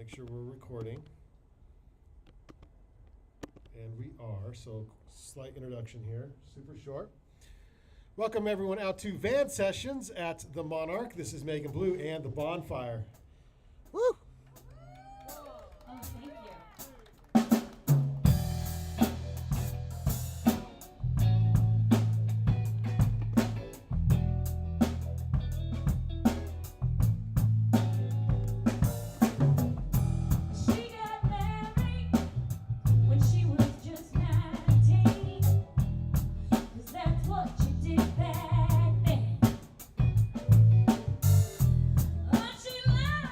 make sure we're recording. And we are, so slight introduction here, super short. Welcome everyone out to Van Sessions at the Monarch. This is Megan Blue and the Bonfire. Woo! Oh, thank you. She got married when she was just 19, 'cause that's what you did back then. But she left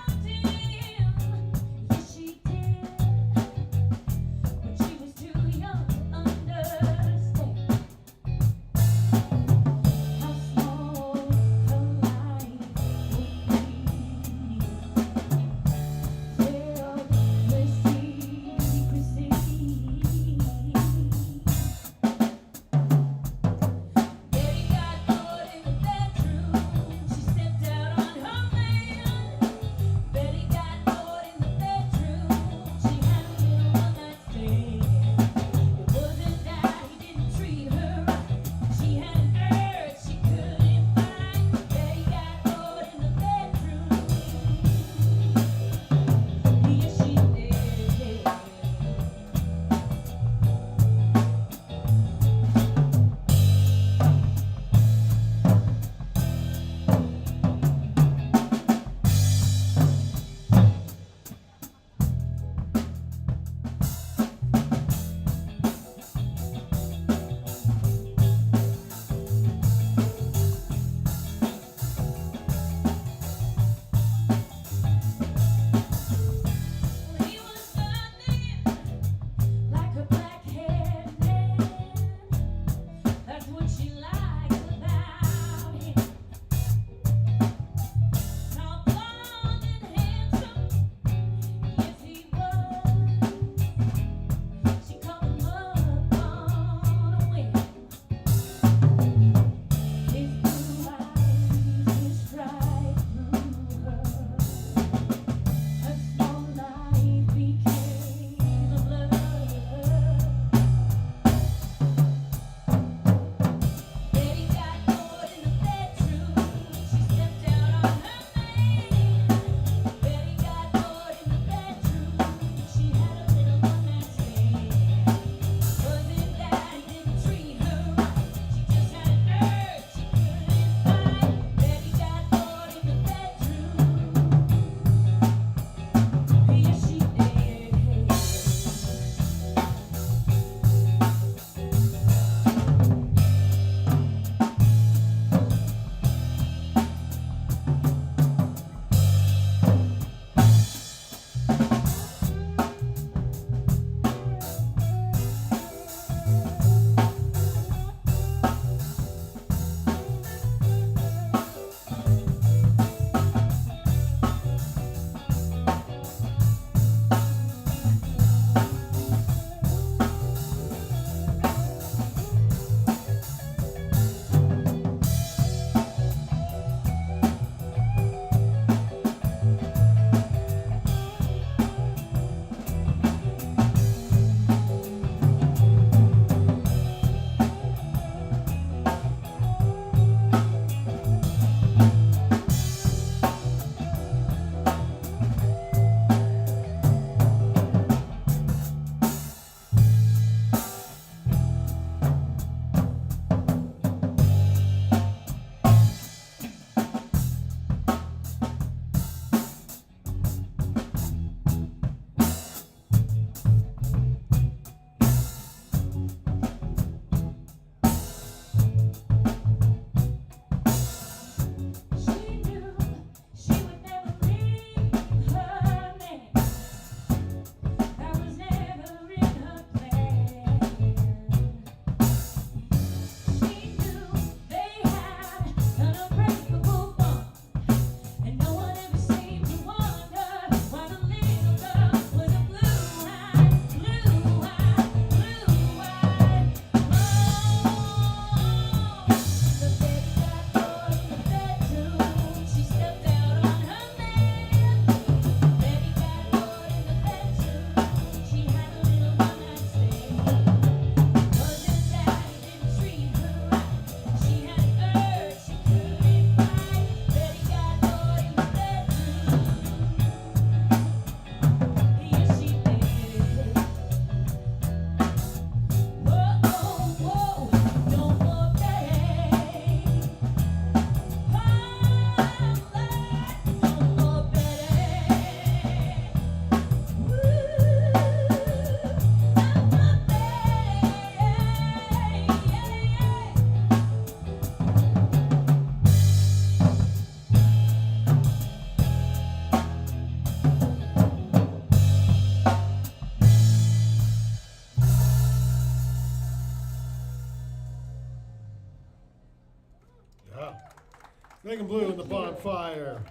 Megan Blue and the Bonfire.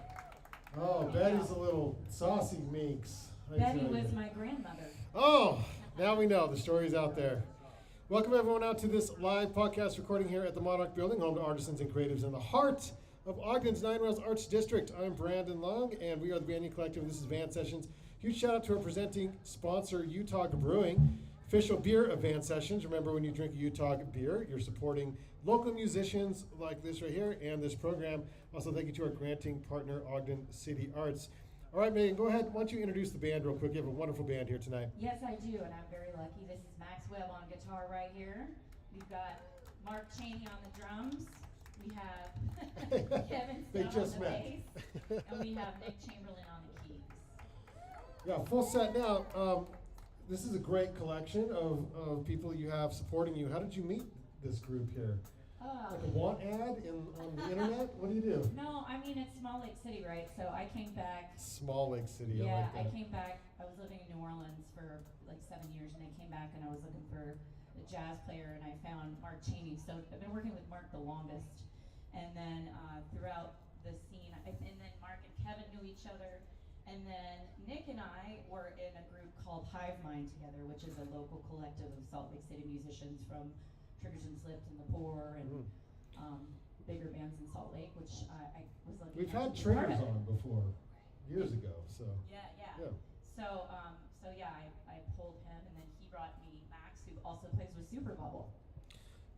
Oh, Betty's a little saucy minx. I Betty tell was you. my grandmother. Oh, now we know. The story's out there. Welcome everyone out to this live podcast recording here at the Monarch Building, home to artisans and creatives in the heart of Ogden's Nine Rails Arts District. I'm Brandon Long, and we are the Banyan Collective. This is Van Sessions. Huge shout out to our presenting sponsor, Utah Brewing, official beer of Van Sessions. Remember, when you drink a Utah beer, you're supporting local musicians like this right here and this program. Also, thank you to our granting partner, Ogden City Arts. All right, Megan, go ahead. Why don't you introduce the band real quick? You have a wonderful band here tonight. Yes, I do, and I'm very lucky. This is Max Webb on guitar right here. We've got Mark Cheney on the drums. We have Kevin They Stone on just the met. bass. And we have Nick Chamberlain on the keys. Yeah, full set now. This is a great collection of people you have supporting you. How did you meet this group here? Like a want ad on the internet? What do you do? No, I mean, it's Small Lake City, right? So I came back. Small Lake City, Yeah, I like that. came back. I was living in New Orleans for like 7 years, and I came back and I was looking for a jazz player, and I found Mark Cheney. So I've been working with Mark the longest, and then throughout the scene, and then Mark and Kevin knew each other, and then Nick and I were in a group called Hive Mind together, which is a local collective of Salt Lake City musicians from Triggers and Slipped and The Poor and bigger bands in Salt Lake, which I was lucky. We've enough had to be part Triggers of. on before, years ago, so. Yeah. Yeah. So I pulled him, and then he brought me Max, who also plays with Super Bubble.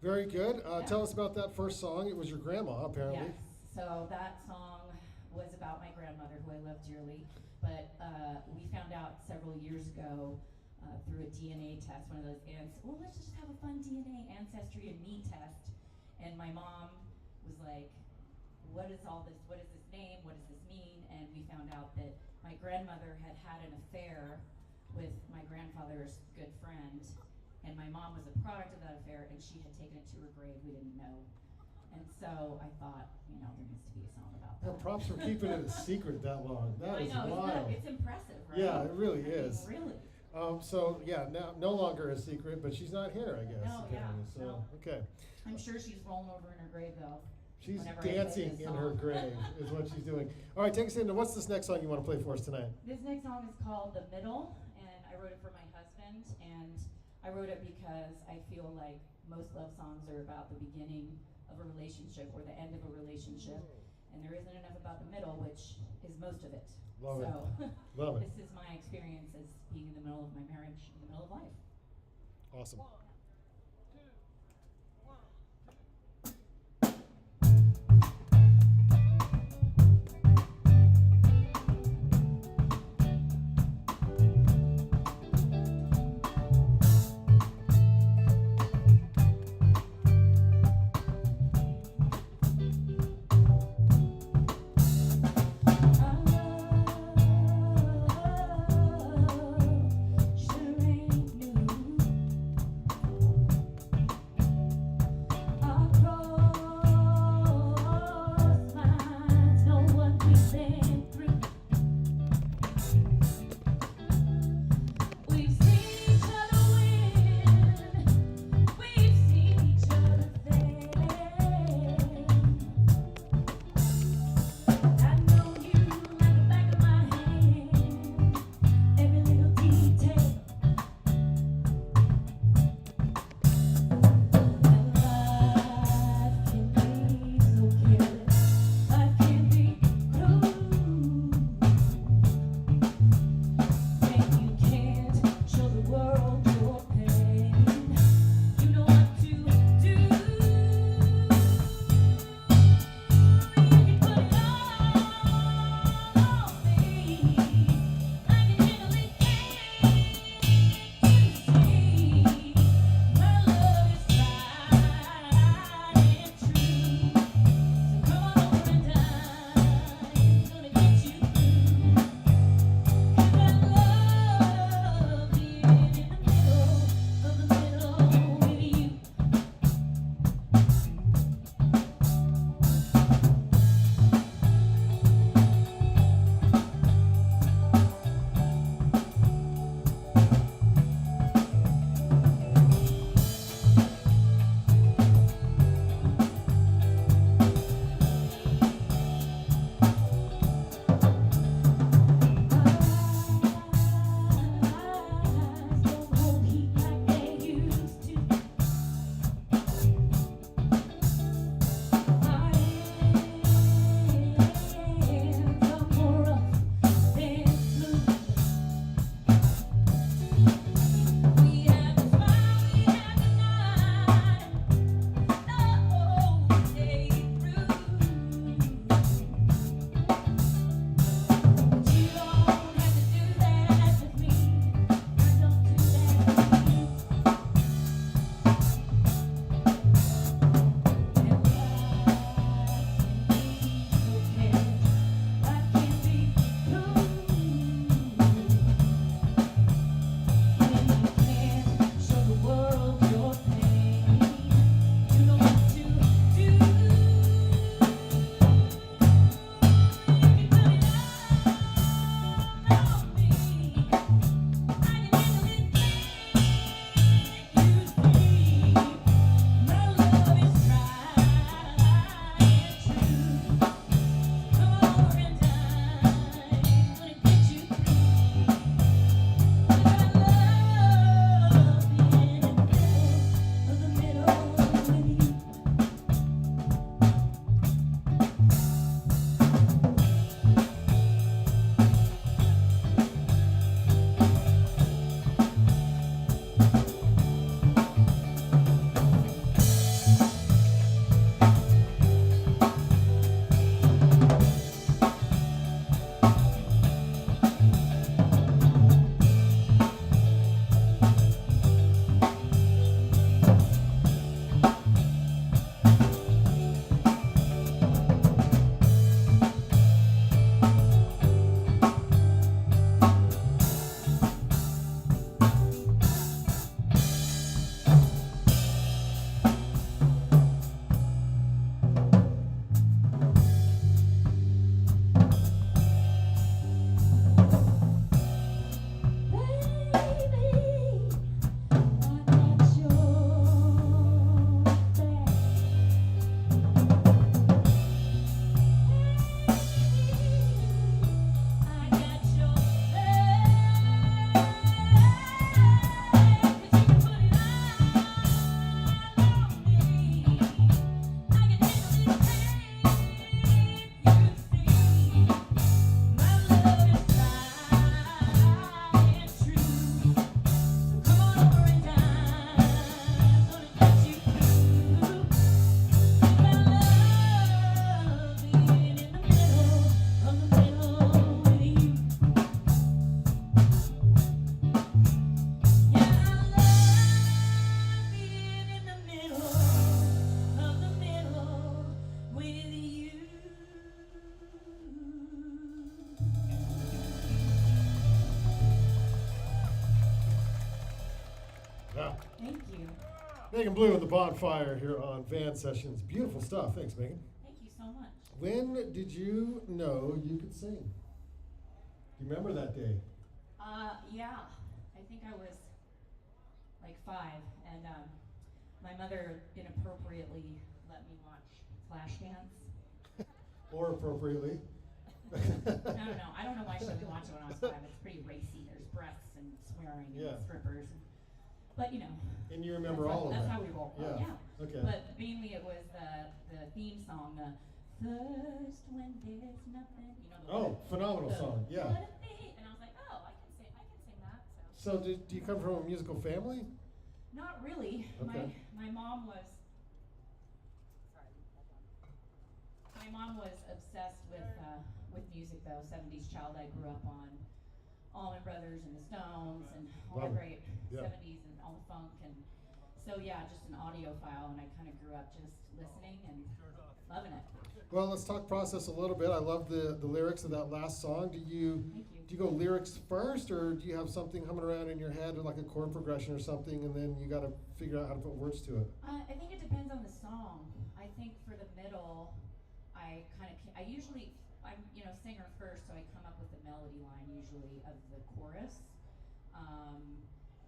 Very good. Yeah. Tell us about that first song. It was your grandma, apparently. Yes. So that song was about my grandmother, who I love dearly. But we found out several years ago through a DNA test, one of those let's just have a fun DNA ancestry and me test. And my mom was like, what is all this? What is this name? What does this mean? And we found out that my grandmother had had an affair with my grandfather's good friend. And my mom was a product of that affair, and she had taken it to her grave. We didn't know. And so I thought, there needs to be a song about that. Well, props for keeping it a secret that long. That I is know, wild. it's impressive, right? Yeah, it really I mean, is. really. So yeah, now no longer a secret, but she's not here, I guess. No, yeah, apparently. So no. okay, I'm sure she's rolling over in her grave, though. she's whenever I play dancing this in her song. grave, is what she's doing. All right, take us into what's this next song you want to play for us tonight? This next song is called The Middle, and I wrote it for my husband, and I wrote it because I feel like most love songs are about the beginning of a relationship or the end of a relationship, and there isn't enough about the middle, which is most of it. Love it. So Love it. this is my experience as being in the middle of my marriage, in the middle of life. Awesome. Sure ain't new. Thank you. Megan Blue and the Bonfire here on Van Sessions. Beautiful stuff. Thanks, Megan. Thank you so much. When did you know you could sing? Do you remember that day? Yeah. I think I was like 5, and my mother inappropriately let me watch Flashdance. Or appropriately? No. I don't know why she let me watch it when I was 5. It's pretty racy. There's breasts and swearing Yeah. and strippers. But you know. And you remember that's all of that's that? how we roll. Yeah. Yeah. Okay. But mainly it was the theme song, the first when there's nothing. You know the Oh, phenomenal the, song. Yeah. What a thing. And I was like, oh, I can sing that. So. So do you come from a musical family? Not really. Okay. My mom was. Sorry. My mom was obsessed with music though. 70s child. I grew up on Allman Brothers and the Stones and all Love the it. great Yeah. 70s and all the funk, and so yeah, just an audiophile, and I kind of grew up just listening and loving it. Well, let's talk process a little bit. I love the lyrics of that last song. Thank Do you. you go lyrics first, or do you have something humming around in your head, like a chord progression or something, and then you got to figure out how to put words to it? I think it depends on the song. I think for the middle, I'm singer first, so I come up with the melody line usually of the chorus.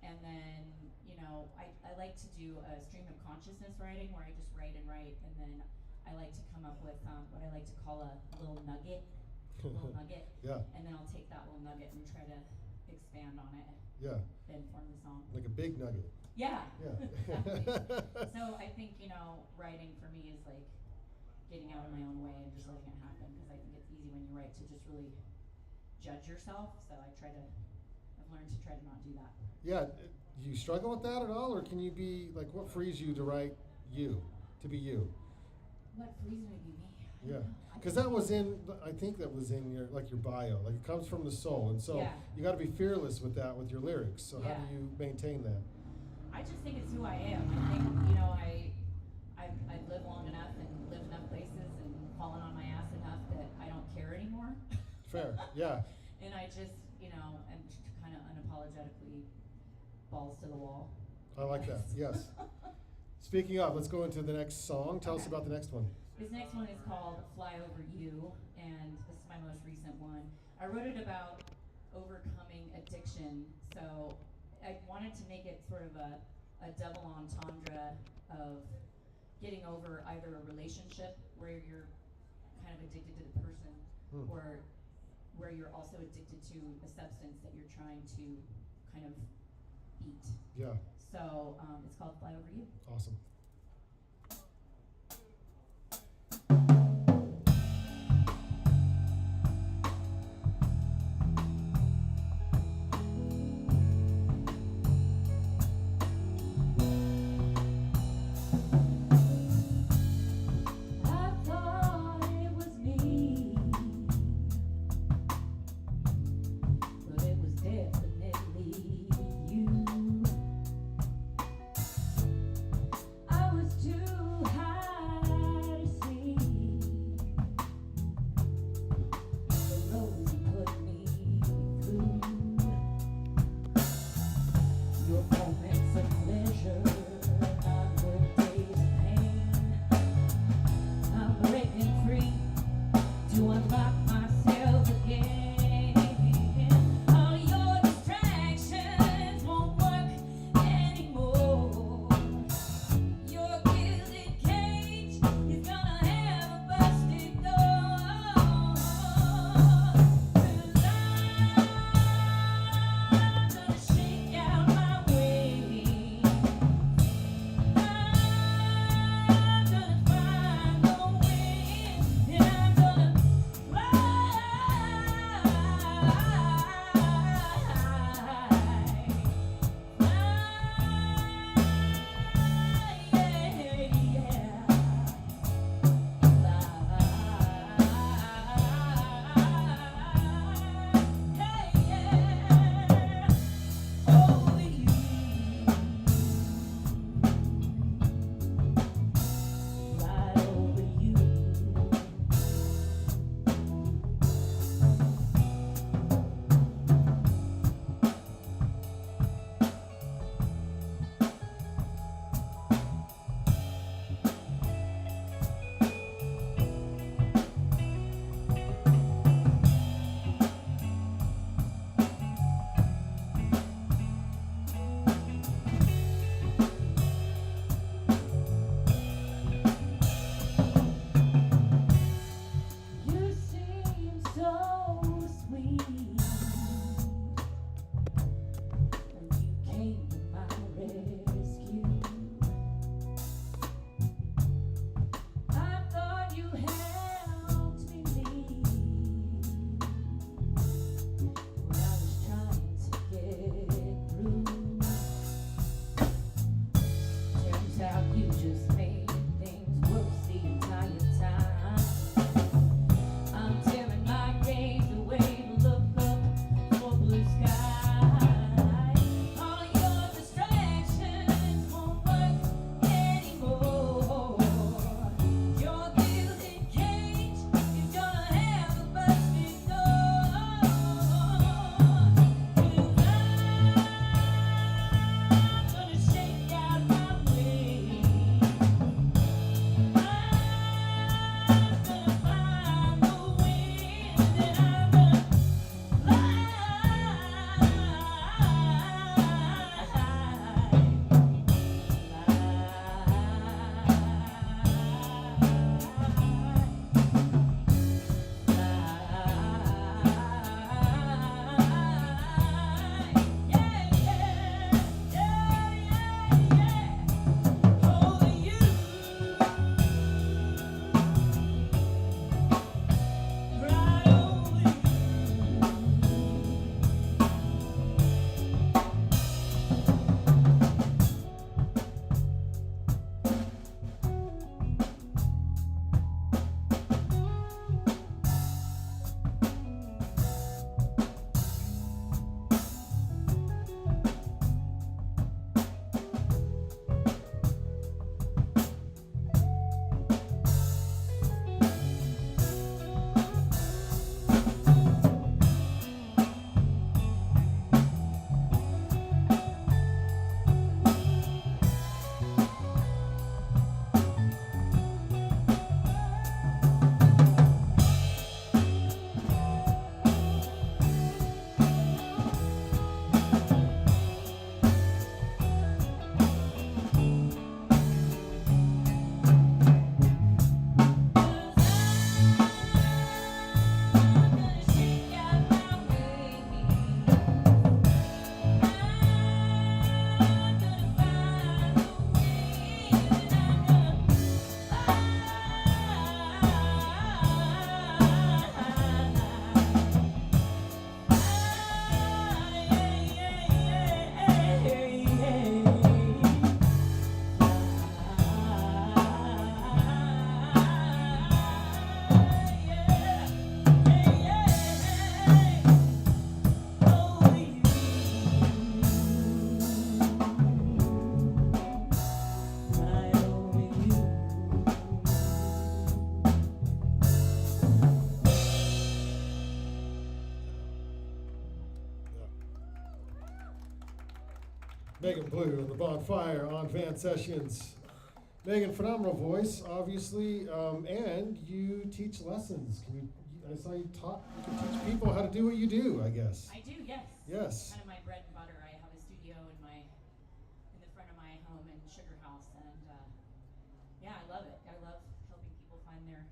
And then, I like to do a stream of consciousness writing where I just write, and then I like to come up with what I like to call a little nugget. Yeah. And then I'll take that little nugget and try to expand on it, Yeah. then form the song. Like a big nugget. Yeah. Yeah. Exactly. So I think, writing for me is like getting out of my own way and just letting it happen, because I think it's easy when you write to just really judge yourself. So I've learned to try to not do that. Yeah. Do you struggle with that at all, or can you be like, what frees you to write to be you? What frees me to be me? I Yeah. don't know. Because I think that was in your bio. Like, it comes from the soul, and so Yeah. you got to be fearless with that with your lyrics. So how Yeah. do you maintain that? I just think it's who I am. I think, I've lived long enough and lived enough places and fallen on my ass enough that I don't care anymore. Fair. Yeah. And I just, am kind of unapologetically balls to the wall. I like that. Yes. Speaking of, let's go into the next song. Tell us about the next one. This next one is called Fly Over You, and this is my most recent one. I wrote it about overcoming addiction, so I wanted to make it sort of a double entendre of getting over either a relationship where you're kind of addicted to the person, or where you're also addicted to a substance that you're trying to kind of beat. Yeah. So it's called Fly Over You. Awesome. I thought it was me, but it was definitely you. I Megan Blue and the Bonfire on Van Sessions. Megan, phenomenal voice, obviously, and you teach lessons. I saw you can teach people how to do what you do, I guess. I do, yes. Yes. Kind of my bread and butter. I have a studio in the front of my home in Sugar House, and yeah, I love it. I love helping people find their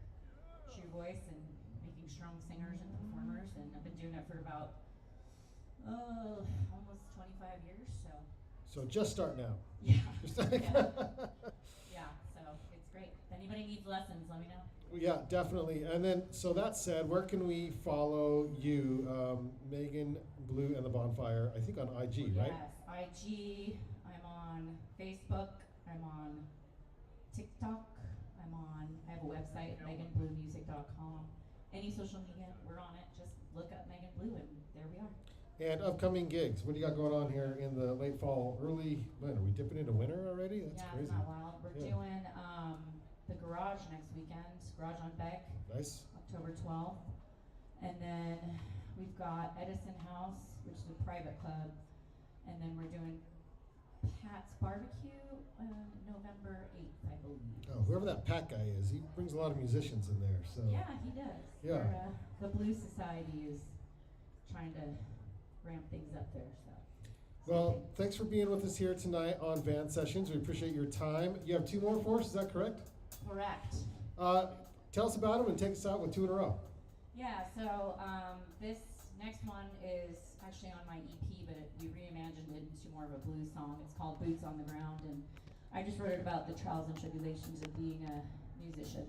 true voice and making strong singers and performers, and I've been doing it for about almost 25 years. So just starting out. Yeah. Just starting Yeah. So it's great. If anybody needs lessons, let me know. Yeah, definitely. And then, so that said, where can we follow you, Megan Blue and the Bonfire? I think on IG, right? Yes, IG. I'm on Facebook. I'm on TikTok. I have a website, meganbluemusic.com. Any social media, we're on it. Just look up Megan Blue, and there we are. And upcoming gigs. What do you got going on here in the late fall, early winter? Are we dipping into winter already? That's crazy. Yeah, it's not wild. We're doing the Garage next weekend. Garage on Beck. Nice. October 12th. And then we've got Edison House, which is a private club. And then we're doing Pat's Barbecue November 8th, I believe. Oh, whoever that Pat guy is, he brings a lot of musicians in there. So Yeah, he does. Yeah. The Blues Society is trying to ramp things up there. Well, thanks for being with us here tonight on Van Sessions. We appreciate your time. You have two more for us, is that correct? Correct. Tell us about them and take us out with two in a row. Yeah, so this next one is actually on my EP, but we reimagined it into more of a blues song. It's called Boots on the Ground, and I just wrote it about the trials and tribulations of being a musician,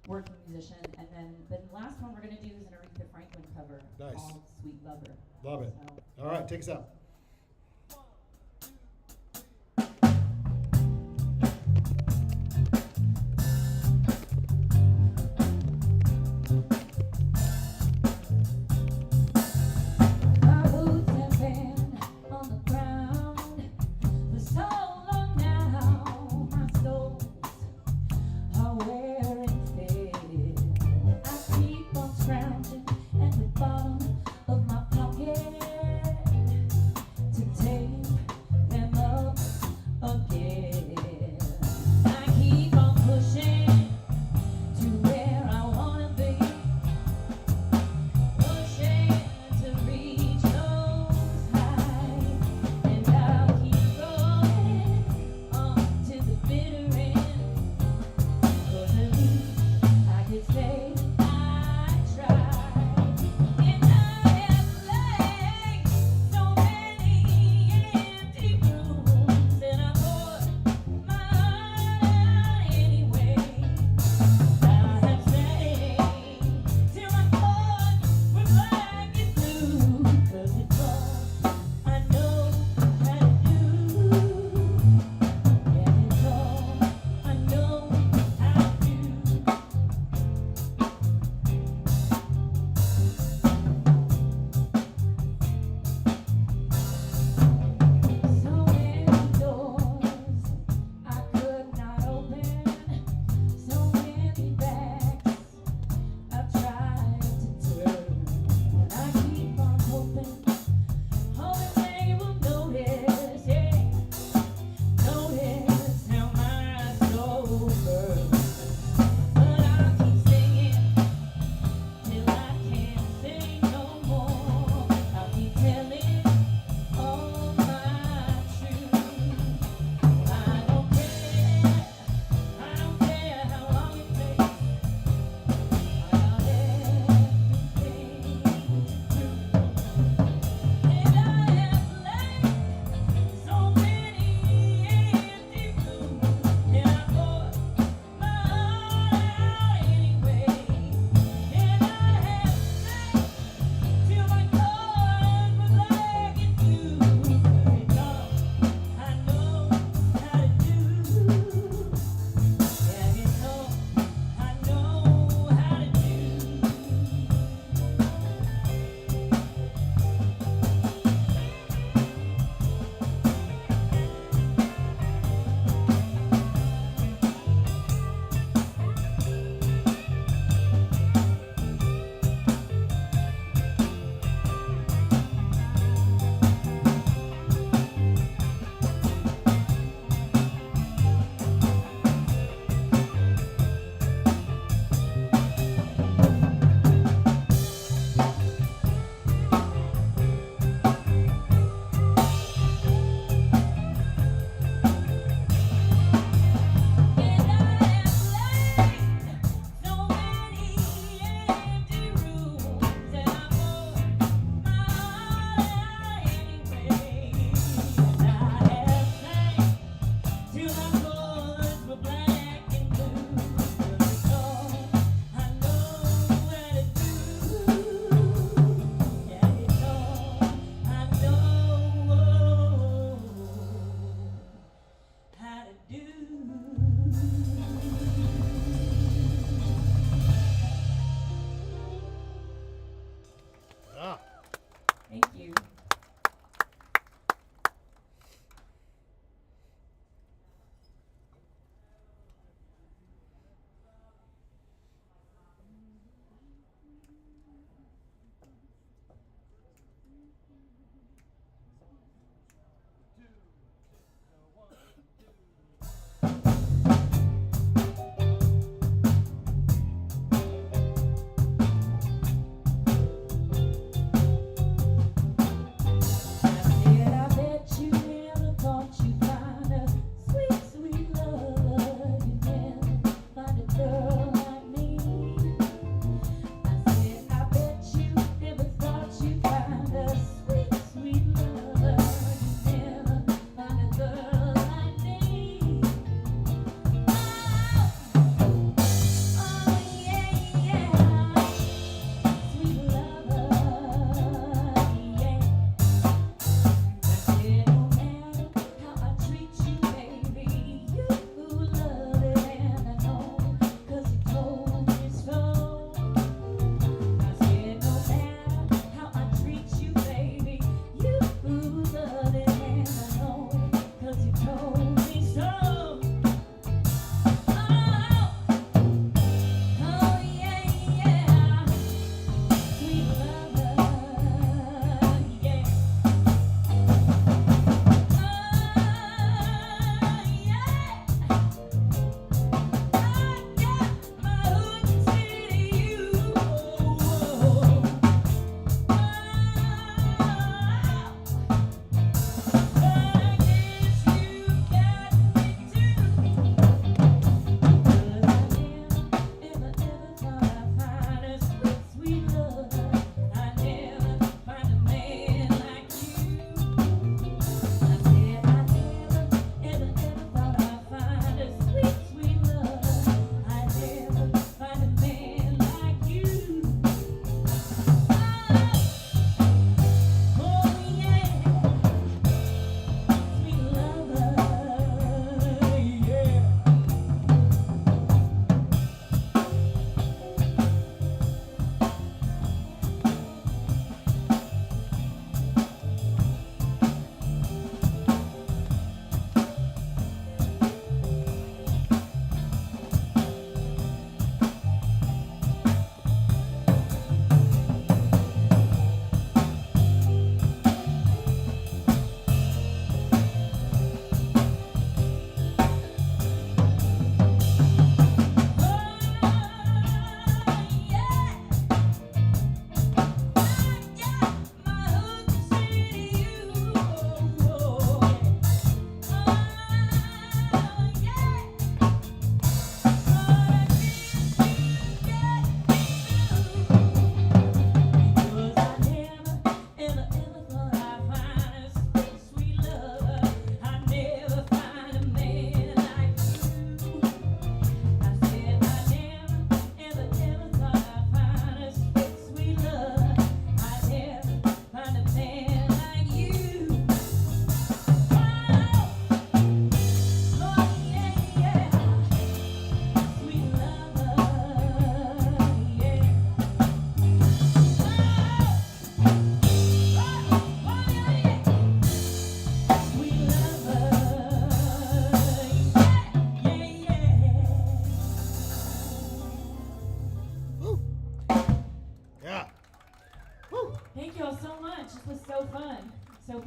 working musician. And then the last one we're going to do is an Aretha Franklin cover called Sweet Lover. Love it. So. All right, take us out.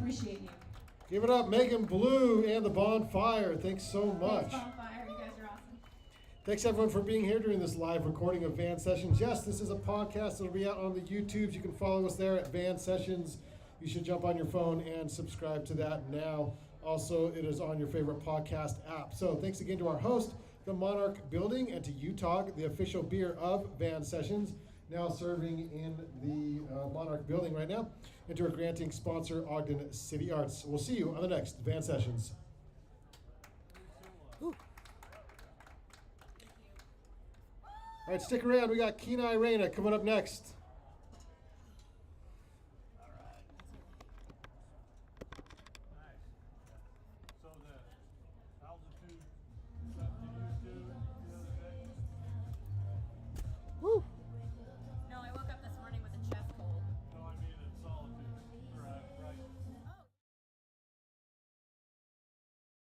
appreciate you. Give it up, Megan Blue and the Bonfire. Thanks so much. Thanks, Bonfire. You guys are awesome. Thanks everyone for being here during this live recording of Van Sessions. Yes, this is a podcast. It'll be out on the YouTubes. You can follow us there at Van Sessions. You should jump on your phone and subscribe to that now. Also, it is on your favorite podcast app. So thanks again to our host, the Monarch Building, and to UTOG, the official beer of Van Sessions, now serving in the Monarch Building right now, and to our granting sponsor, Ogden City Arts. We'll see you on the next Van Sessions. Ooh. All right, stick around. We got Kenai Reyna coming up next.